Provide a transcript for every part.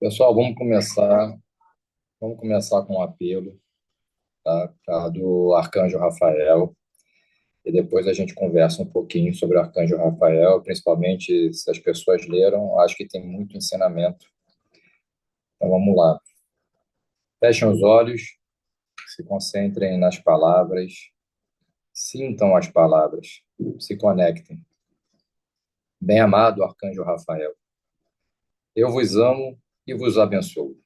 Pessoal, vamos começar com um apelo, tá, do Arcanjo Rafael, e depois a gente conversa um pouquinho sobre o Arcanjo Rafael, principalmente se as pessoas leram, acho que tem muito ensinamento. Então vamos lá. Fechem os olhos, se concentrem nas palavras, sintam as palavras, se conectem. Bem-amado Arcanjo Rafael, eu vos amo e vos abençoo.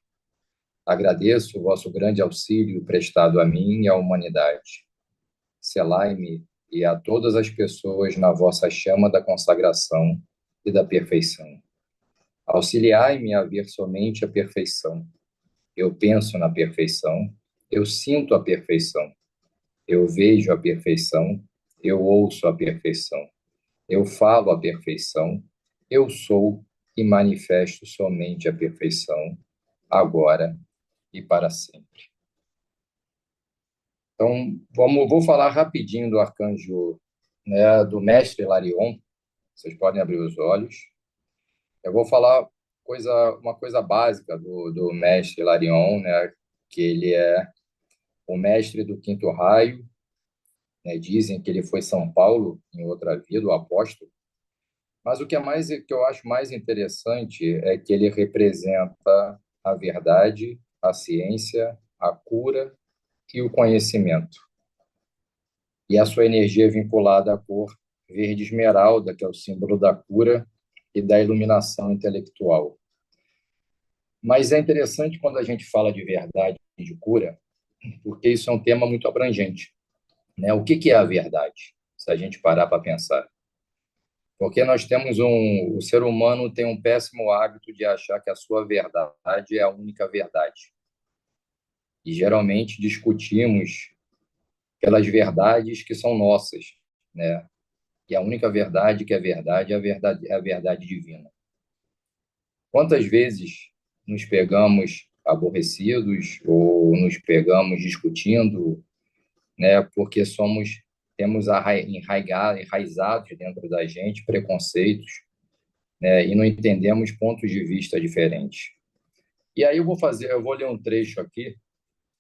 Agradeço o vosso grande auxílio prestado a mim e à humanidade. Selai-me e a todas as pessoas na vossa chama da consagração e da perfeição. Auxiliai-me a ver somente a perfeição. Eu penso na perfeição, eu sinto a perfeição, eu vejo a perfeição, eu ouço a perfeição, eu falo a perfeição, eu sou e manifesto somente a perfeição, agora e para sempre. Então, vou falar rapidinho do arcanjo, né, do mestre Larion. Vocês podem abrir os olhos. Eu vou falar uma coisa básica do mestre Larion, né? Que ele é o mestre do quinto raio, né? Dizem que ele foi São Paulo em outra vida, o apóstolo. Mas que eu acho mais interessante é que ele representa a verdade, a ciência, a cura e o conhecimento. E a sua energia é vinculada à cor verde esmeralda, que é o símbolo da cura e da iluminação intelectual. Mas é interessante quando a gente fala de verdade e de cura, porque isso é um tema muito abrangente, né? O que é a verdade? Se a gente parar para pensar. Porque o ser humano tem um péssimo hábito de achar que a sua verdade é a única verdade. E geralmente discutimos pelas verdades que são nossas, né? E a única verdade que é verdade é a verdade divina. Quantas vezes nos pegamos aborrecidos ou nos pegamos discutindo, né? Porque temos enraizados dentro da gente preconceitos, né? E não entendemos pontos de vista diferentes. E aí eu vou ler um trecho aqui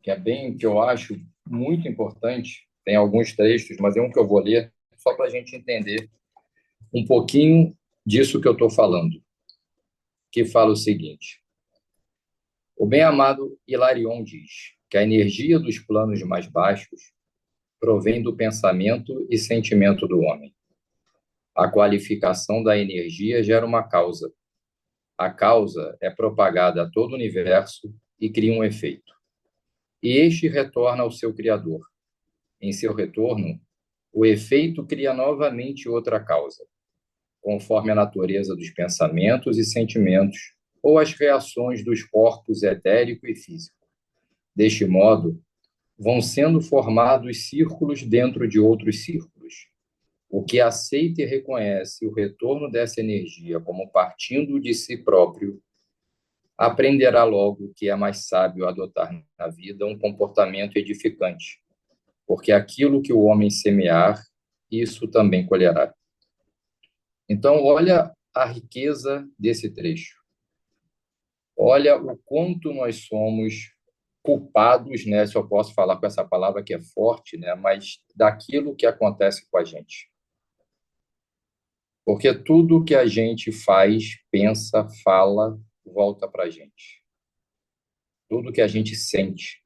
que eu acho muito importante. Tem alguns trechos, mas é um que eu vou ler só para a gente entender um pouquinho disso que eu estou falando, que fala o seguinte: o bem-amado Hilarion diz que a energia dos planos mais baixos provém do pensamento e sentimento do homem. A qualificação da energia gera uma causa. A causa é propagada a todo o universo e cria um efeito. E este retorna ao seu Criador. Em seu retorno, o efeito cria novamente outra causa, conforme a natureza dos pensamentos e sentimentos ou as reações dos corpos etérico e físico. Deste modo, vão sendo formados círculos dentro de outros círculos. O que aceita e reconhece o retorno dessa energia como partindo de si próprio, aprenderá logo que é mais sábio adotar na vida um comportamento edificante, porque aquilo que o homem semear, isso também colherá. Então, olha a riqueza desse trecho. Olha o quanto nós somos culpados, né, se eu posso falar com essa palavra que é forte, né, mas daquilo que acontece com a gente. Porque tudo que a gente faz, pensa, fala, volta para a gente. Tudo que a gente sente.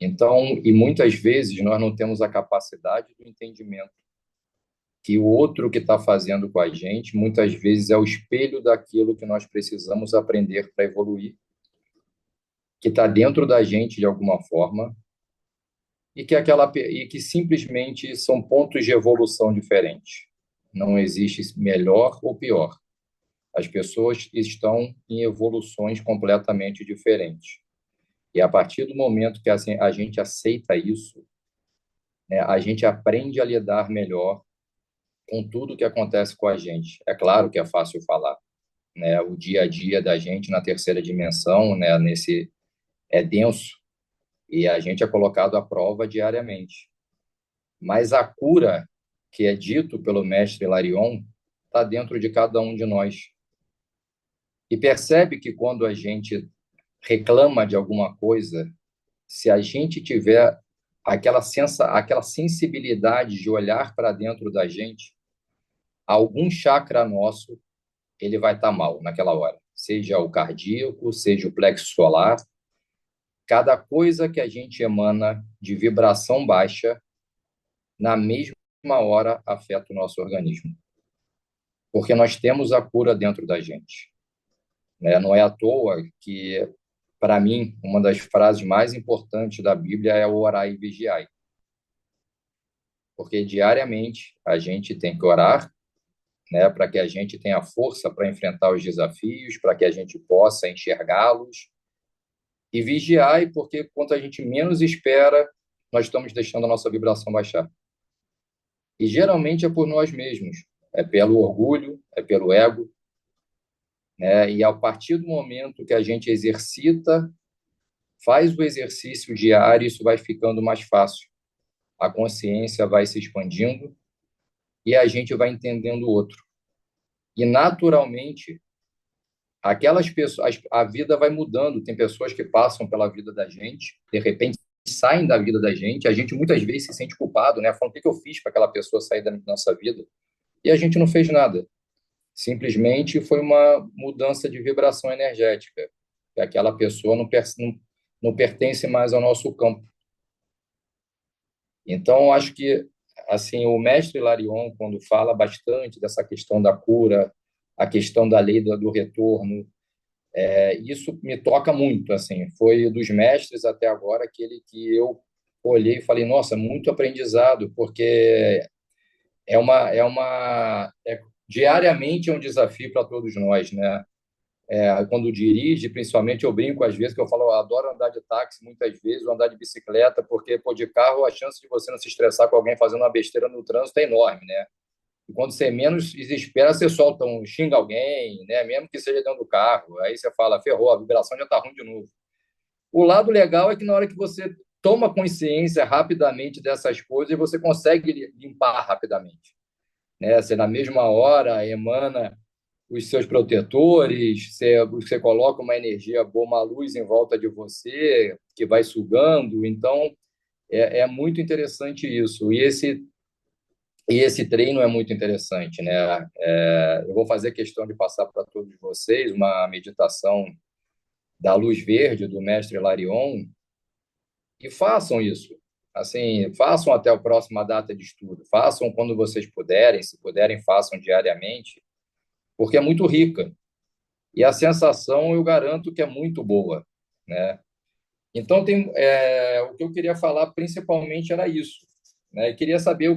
Então, e muitas vezes nós não temos a capacidade do entendimento que o outro que está fazendo com a gente, muitas vezes é o espelho daquilo que nós precisamos aprender para evoluir, que está dentro da gente de alguma forma, e que simplesmente são pontos de evolução diferentes. Não existe melhor ou pior. As pessoas estão em evoluções completamente diferentes. E a partir do momento que assim, a gente aceita isso, né, a gente aprende a lidar melhor com tudo que acontece com a gente. É claro que é fácil falar, né? O dia a dia da gente na terceira dimensão, né, nesse é denso e a gente é colocado à prova diariamente. Mas a cura que é dito pelo mestre Larion está dentro de cada um de nós. E percebe que quando a gente reclama de alguma coisa, se a gente tiver aquela sensibilidade de olhar para dentro da gente, algum chakra nosso ele vai estar mal naquela hora, seja o cardíaco, seja o plexo solar. Cada coisa que a gente emana de vibração baixa, na mesma hora afeta o nosso organismo, porque nós temos a cura dentro da gente, né? Não é à toa que, para mim, uma das frases mais importantes da Bíblia é o orar e vigiar, porque diariamente a gente tem que orar, né, para que a gente tenha força para enfrentar os desafios, para que a gente possa enxergá-los e vigiar, porque quanto a gente menos espera, nós estamos deixando a nossa vibração baixar. E geralmente é por nós mesmos, é pelo orgulho, é pelo ego, né? E a partir do momento que a gente exercita, faz o exercício diário, isso vai ficando mais fácil. A consciência vai se expandindo e a gente vai entendendo o outro. E naturalmente, aquelas pessoas, a vida vai mudando. Tem pessoas que passam pela vida da gente, de repente saem da vida da gente. A gente muitas vezes se sente culpado, né? Falando, o que que eu fiz para aquela pessoa sair da nossa vida? E a gente não fez nada. Simplesmente foi uma mudança de vibração energética. Que aquela pessoa não pertence mais ao nosso campo. Então, acho que assim o mestre Larion, quando fala bastante dessa questão da cura, a questão da lei do retorno, isso me toca muito. Assim, foi dos mestres até agora aquele que eu olhei e falei, nossa, muito aprendizado, porque diariamente é um desafio para todos nós, né? Quando dirige, principalmente, eu brinco às vezes, que eu falo, eu adoro andar de táxi muitas vezes, ou andar de bicicleta, porque, pô, de carro, a chance de você não se estressar com alguém fazendo uma besteira no trânsito é enorme, né? E quando você menos desespera, você solta xinga alguém, né? Mesmo que seja dentro do carro. Aí você fala, ferrou, a vibração já está ruim de novo. O lado legal é que na hora que você toma consciência rapidamente dessas coisas, você consegue limpar rapidamente, né? Você, na mesma hora, emana os seus protetores, você coloca uma energia boa, uma luz em volta de você, que vai sugando. Então, é muito interessante isso. E esse treino é muito interessante, né? Eu vou fazer questão de passar para todos vocês uma meditação da luz verde do mestre Larion e façam isso. Assim, façam até a próxima data de estudo. Façam quando vocês puderem, se puderem, façam diariamente, porque é muito rica. E a sensação, eu garanto que é muito boa, né? Então, o que eu queria falar principalmente era isso, né? Eu queria saber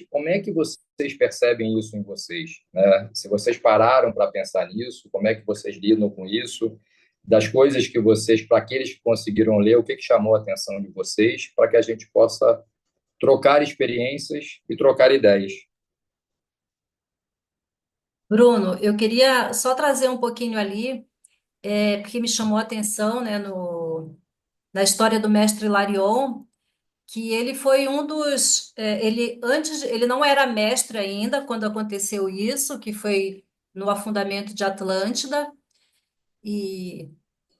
como é que vocês percebem isso em vocês, né? Se vocês pararam para pensar nisso, como é que vocês lidam com isso, das coisas que vocês, para aqueles que conseguiram ler, o que chamou a atenção de vocês, para que a gente possa trocar experiências e trocar ideias. Bruno, eu queria só trazer um pouquinho ali, porque me chamou a atenção, né, na história do mestre Larion, que ele foi um dos, ele não era mestre ainda quando aconteceu isso, que foi no afundamento de Atlântida, e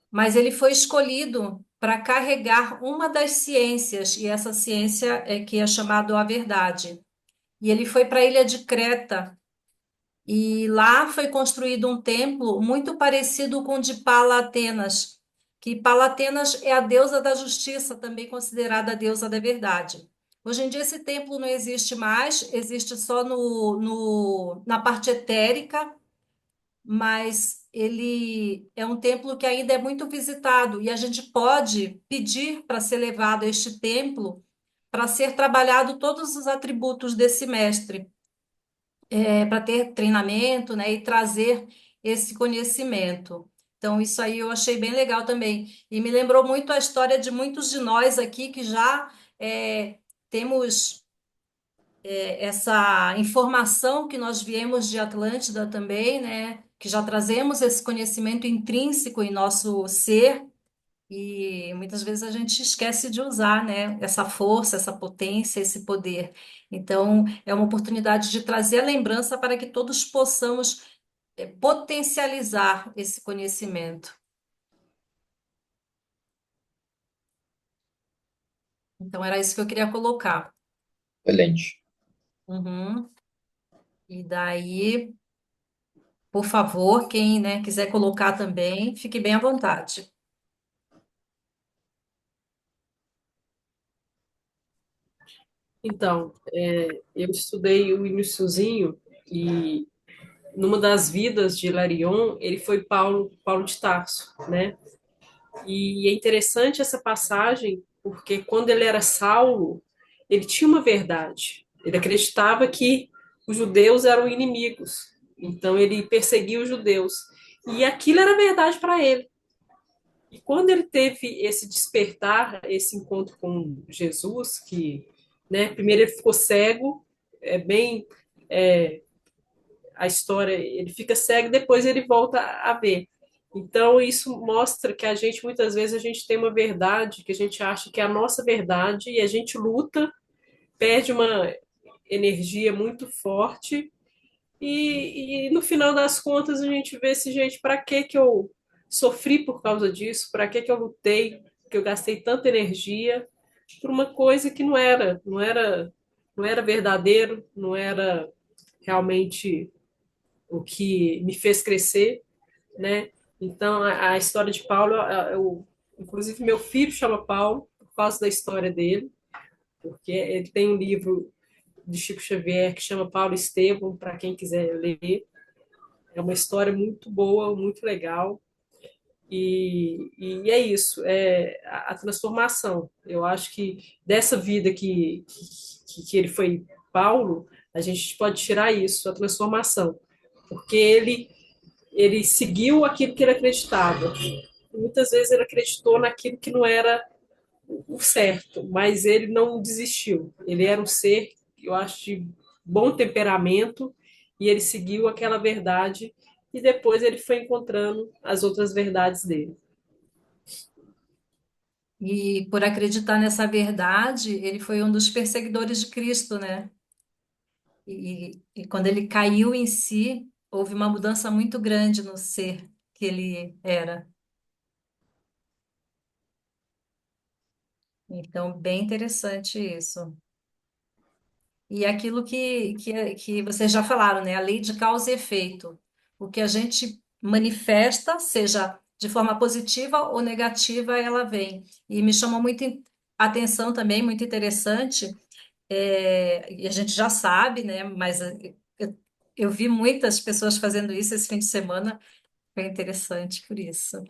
mas ele foi escolhido para carregar uma das ciências, e essa ciência é que é chamado a verdade. E ele foi para a ilha de Creta. E lá foi construído um templo muito parecido com o de Pala-Atenas, que Pala-Atenas é a deusa da justiça, também considerada a deusa da verdade. Hoje em dia esse templo não existe mais, existe só na parte etérica, mas ele é um templo que ainda é muito visitado e a gente pode pedir para ser levado a este templo para ser trabalhado todos os atributos desse mestre, para ter treinamento, né, e trazer esse conhecimento. Então, isso aí eu achei bem legal também. E me lembrou muito a história de muitos de nós aqui que já temos essa informação que nós viemos de Atlântida também, né, que já trazemos esse conhecimento intrínseco em nosso ser. E muitas vezes a gente esquece de usar, né, essa força, essa potência, esse poder. Então, é uma oportunidade de trazer a lembrança para que todos possamos potencializar esse conhecimento. Então, era isso que eu queria colocar. Excelente. Uhum. E daí, por favor, quem, né, quiser colocar também, fique bem à vontade. Então, eu estudei o iniciozinho e numa das vidas de Hilarion, ele foi Paulo de Tarso, né? E é interessante essa passagem, porque quando ele era Saulo, ele tinha uma verdade. Ele acreditava que os judeus eram inimigos. Então ele perseguia os judeus. E aquilo era verdade para ele. E quando ele teve esse despertar, esse encontro com Jesus, que, né, primeiro ele ficou cego, é bem a história, ele fica cego, depois ele volta a ver. Então, isso mostra que a gente, muitas vezes, a gente tem uma verdade que a gente acha que é a nossa verdade e a gente luta, perde uma energia muito forte e no final das contas, a gente vê esse gente, para que eu sofri por causa disso? Para que eu lutei? Que eu gastei tanta energia por uma coisa que não era verdadeiro, não era realmente o que me fez crescer, né? Então, a história de Paulo, inclusive meu filho chama Paulo por causa da história dele, porque ele tem um livro de Chico Xavier que chama Paulo Estevam, para quem quiser ler. É uma história muito boa, muito legal. E é isso, é a transformação. Eu acho que dessa vida que ele foi Paulo, a gente pode tirar isso, a transformação. Porque ele seguiu aquilo que ele acreditava. Muitas vezes ele acreditou naquilo que não era o certo, mas ele não desistiu. Ele era um ser, eu acho, de bom temperamento e ele seguiu aquela verdade e depois ele foi encontrando as outras verdades dele. E por acreditar nessa verdade, ele foi um dos perseguidores de Cristo, né? E quando ele caiu em si, houve uma mudança muito grande no ser que ele era. Então, bem interessante isso. E aquilo que vocês já falaram, né? A lei de causa e efeito. O que a gente manifesta, seja de forma positiva ou negativa, ela vem. E me chamou muito a atenção também, muito interessante, e a gente já sabe, né? Mas eu, eu vi muitas pessoas fazendo isso esse fim de semana, foi interessante por isso.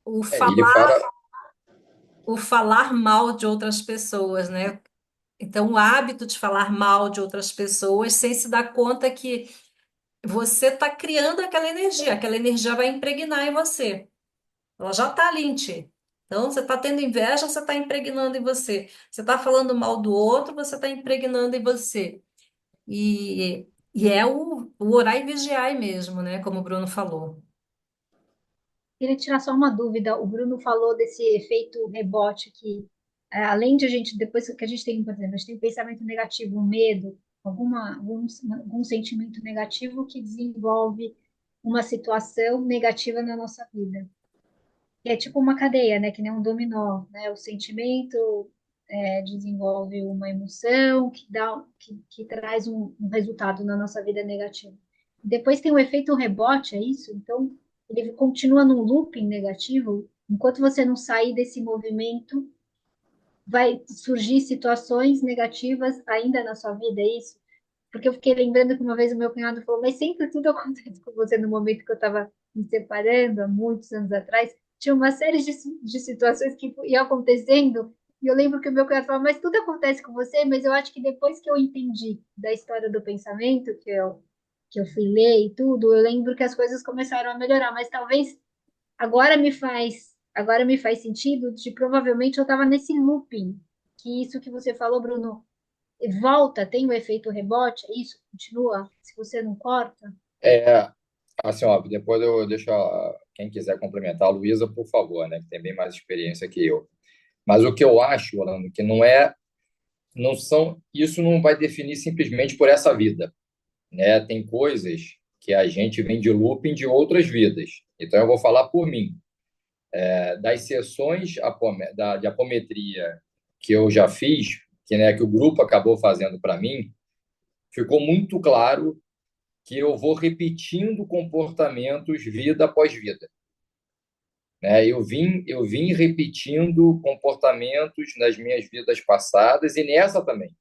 O E ele falar, fala, o falar mal de outras pessoas, né? Então, o hábito de falar mal de outras pessoas sem se dar conta que você está criando aquela energia vai impregnar em você. Ela já está ali em ti. Então, você está tendo inveja, você está impregnando em você. Você está falando mal do outro, você está impregnando em você. E é o orar e vigiar mesmo, né? Como o Bruno falou. Queria tirar só uma dúvida. O Bruno falou desse efeito rebote que, além de a gente, depois que a gente tem, por exemplo, a gente tem um pensamento negativo, um medo, algum sentimento negativo que desenvolve uma situação negativa na nossa vida. É tipo uma cadeia, né? Que nem um dominó, né? O sentimento desenvolve uma emoção que traz um resultado na nossa vida negativo. Depois tem o efeito rebote, é isso? Então, ele continua num looping negativo. Enquanto você não sair desse movimento, vai surgir situações negativas ainda na sua vida, é isso? Porque eu fiquei lembrando que uma vez o meu cunhado falou, mas sempre tudo acontece com você no momento que eu estava me separando, há muitos anos atrás. Tinha uma série de situações que iam acontecendo, e eu lembro que o meu cunhado falou, mas tudo acontece com você, mas eu acho que depois que eu entendi da história do pensamento, que eu fui ler e tudo, eu lembro que as coisas começaram a melhorar, mas talvez agora me faz sentido de provavelmente eu estava nesse looping, que isso que você falou, Bruno, volta, tem o efeito rebote, é isso? Continua? Se você não corta? é, assim, ó, depois eu deixo quem quiser complementar, a Luísa, por favor, né, que tem bem mais experiência que eu. Mas o que eu acho, Orlando, que não são, isso não vai definir simplesmente por essa vida, né? Tem coisas que a gente vem de looping de outras vidas. Então, eu vou falar por mim. Das sessões de apometria que eu já fiz, que o grupo acabou fazendo para mim, ficou muito claro que eu vou repetindo comportamentos vida após vida. Eu vim repetindo comportamentos nas minhas vidas passadas e nessa também.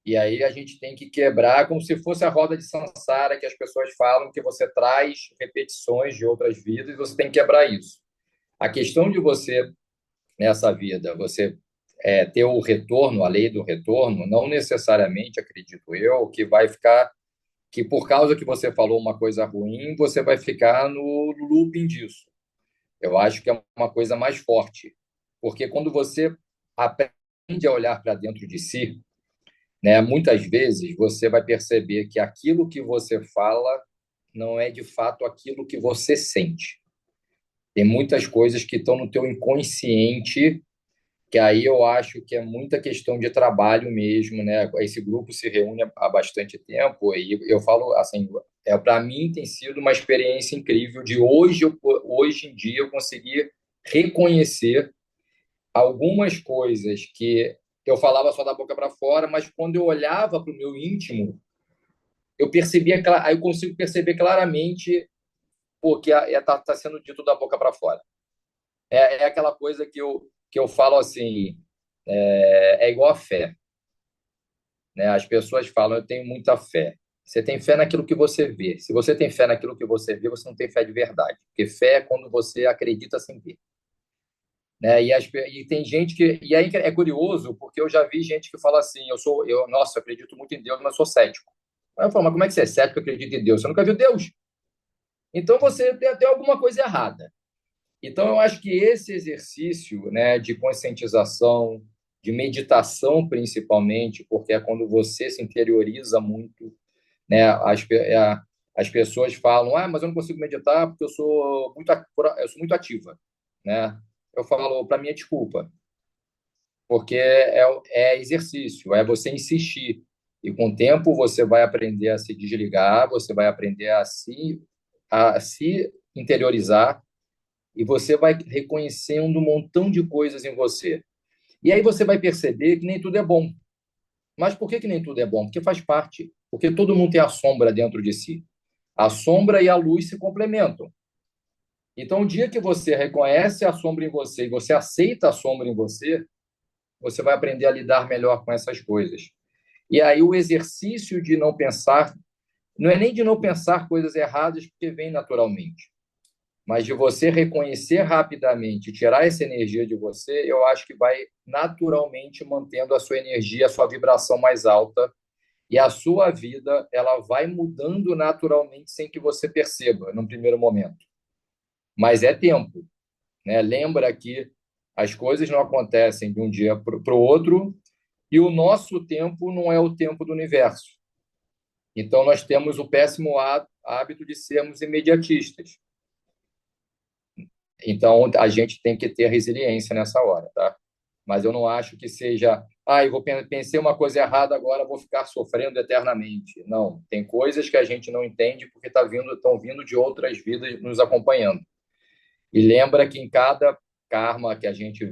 E aí a gente tem que quebrar como se fosse a roda de Sansara, que as pessoas falam que você traz repetições de outras vidas e você tem que quebrar isso. A questão de você, nessa vida, você ter o retorno, a lei do retorno, não necessariamente, acredito eu, que vai ficar, que por causa que você falou uma coisa ruim, você vai ficar no looping disso. Eu acho que é uma coisa mais forte, porque quando você aprende a olhar para dentro de si, muitas vezes você vai perceber que aquilo que você fala não é de fato aquilo que você sente. Tem muitas coisas que estão no teu inconsciente, que aí eu acho que é muita questão de trabalho mesmo, né? Esse grupo se reúne há bastante tempo e eu falo assim, para mim tem sido uma experiência incrível de hoje em dia eu conseguir reconhecer algumas coisas que eu falava só da boca para fora, mas quando eu olhava para o meu íntimo, eu percebia, aí eu consigo perceber claramente o que está sendo dito da boca para fora. É aquela coisa que eu falo assim, é igual a fé. As pessoas falam, eu tenho muita fé. Você tem fé naquilo que você vê. Se você tem fé naquilo que você vê, você não tem fé de verdade. Porque fé é quando você acredita sem ver. E tem gente que... E aí é curioso, porque eu já vi gente que fala assim, nossa, eu acredito muito em Deus, mas sou cético. Aí eu falo, mas como é que você é cético e acredita em Deus? Você nunca viu Deus? Então você tem alguma coisa errada. Então, eu acho que esse exercício, de conscientização, de meditação, principalmente, porque é quando você se interioriza muito, as pessoas falam, mas eu não consigo meditar porque eu sou muito ativa, né? Eu falo, para mim é desculpa, porque é exercício, é você insistir. E com o tempo você vai aprender a se desligar, você vai aprender a se interiorizar e você vai reconhecendo um montão de coisas em você. E aí você vai perceber que nem tudo é bom. Mas por que nem tudo é bom? Porque faz parte. Porque todo mundo tem a sombra dentro de si. A sombra e a luz se complementam. Então, o dia que você reconhece a sombra em você e você aceita a sombra em você, você vai aprender a lidar melhor com essas coisas. E aí o exercício de não pensar, não é nem de não pensar coisas erradas, porque vem naturalmente, mas de você reconhecer rapidamente, tirar essa energia de você, eu acho que vai naturalmente mantendo a sua energia, a sua vibração mais alta, e a sua vida ela vai mudando naturalmente sem que você perceba num primeiro momento. Mas é tempo, né? Lembra que as coisas não acontecem de um dia para o outro e o nosso tempo não é o tempo do universo. Então nós temos o péssimo hábito de sermos imediatistas. Então, a gente tem que ter resiliência nessa hora, tá? Mas eu não acho que seja, pensei uma coisa errada, agora vou ficar sofrendo eternamente. Não, tem coisas que a gente não entende porque estão vindo de outras vidas nos acompanhando. E lembra que em cada karma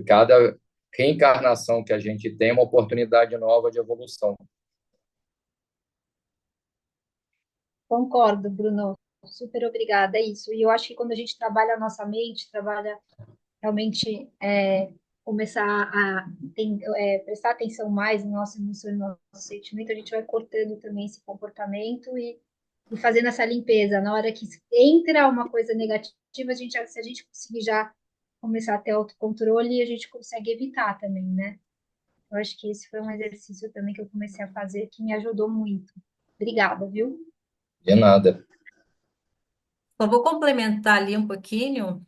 cada reencarnação que a gente tem, uma oportunidade nova de evolução. Concordo, Bruno. Super obrigada, é isso. E eu acho que quando a gente trabalha a nossa mente, trabalha realmente começar a prestar atenção mais no nosso emoção, no nosso sentimento, a gente vai cortando também esse comportamento e fazendo essa limpeza. Na hora que entra uma coisa negativa, se a gente conseguir já começar a ter autocontrole, a gente consegue evitar também, né? Eu acho que esse foi um exercício também que eu comecei a fazer que me ajudou muito. Obrigada, viu? De nada. Só vou complementar ali um pouquinho.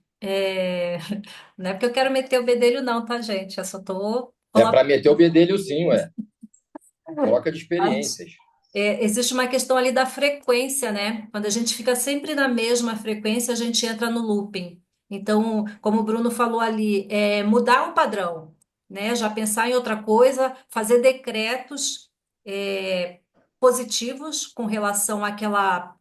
Não é porque eu quero meter o bedelho, não, tá, gente? Eu só estou É para meter o bedelho, sim, ué. Troca de experiências. Existe uma questão ali da frequência, né? Quando a gente fica sempre na mesma frequência, a gente entra no looping. Então, como o Bruno falou ali, mudar o padrão, né? Já pensar em outra coisa, fazer decretos positivos com relação àquela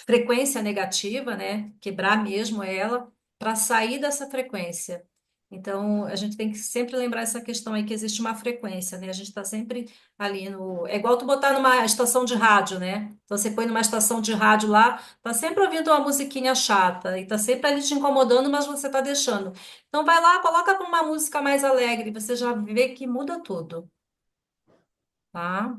frequência negativa, né? Quebrar mesmo ela para sair dessa frequência. Então, a gente tem que sempre lembrar essa questão aí que existe uma frequência, né? A gente está sempre ali no. É igual tu botar numa estação de rádio, né? Então, você põe numa estação de rádio lá, tá sempre ouvindo uma musiquinha chata e tá sempre ali te incomodando, mas você tá deixando. Então, vai lá, coloca uma música mais alegre, você já vê que muda tudo, tá?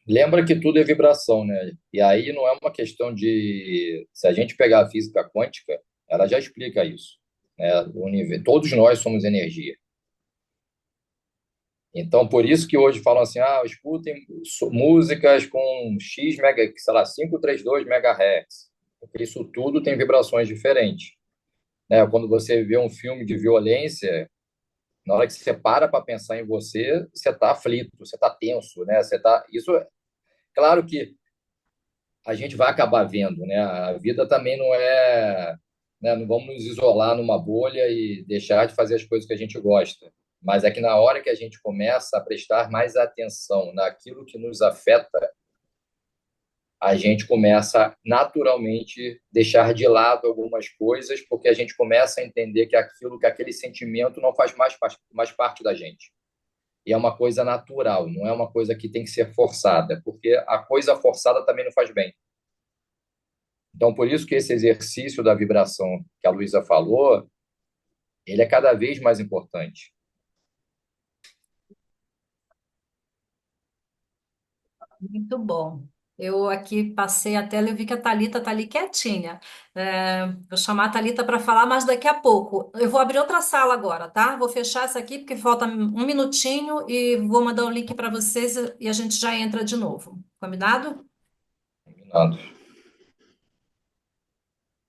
Lembra que tudo é vibração, né? E aí não é uma questão de. Se a gente pegar a física quântica, ela já explica isso. Né? Todos nós somos energia. Então, por isso que hoje falam assim, escutem músicas com X, sei lá, 532 megahertz, porque isso tudo tem vibrações diferentes. Né? Quando você vê um filme de violência, na hora que você para pensar em você, você está aflito, você está tenso, né? Isso, claro que a gente vai acabar vendo, né? A vida também não é, né? Não vamos nos isolar numa bolha e deixar de fazer as coisas que a gente gosta. Mas é que na hora que a gente começa a prestar mais atenção naquilo que nos afeta, a gente começa naturalmente deixar de lado algumas coisas, porque a gente começa a entender que aquele sentimento não faz mais parte da gente. E é uma coisa natural, não é uma coisa que tem que ser forçada, porque a coisa forçada também não faz bem. Então, por isso que esse exercício da vibração que a Luísa falou, ele é cada vez mais importante. Muito bom. Eu aqui passei a tela e vi que a Thalita está ali quietinha. Vou chamar a Thalita para falar, mas daqui a pouco. Eu vou abrir outra sala agora, tá? Vou fechar essa aqui porque falta um minutinho e vou mandar o link para vocês e a gente já entra de novo. Combinado? Combinado.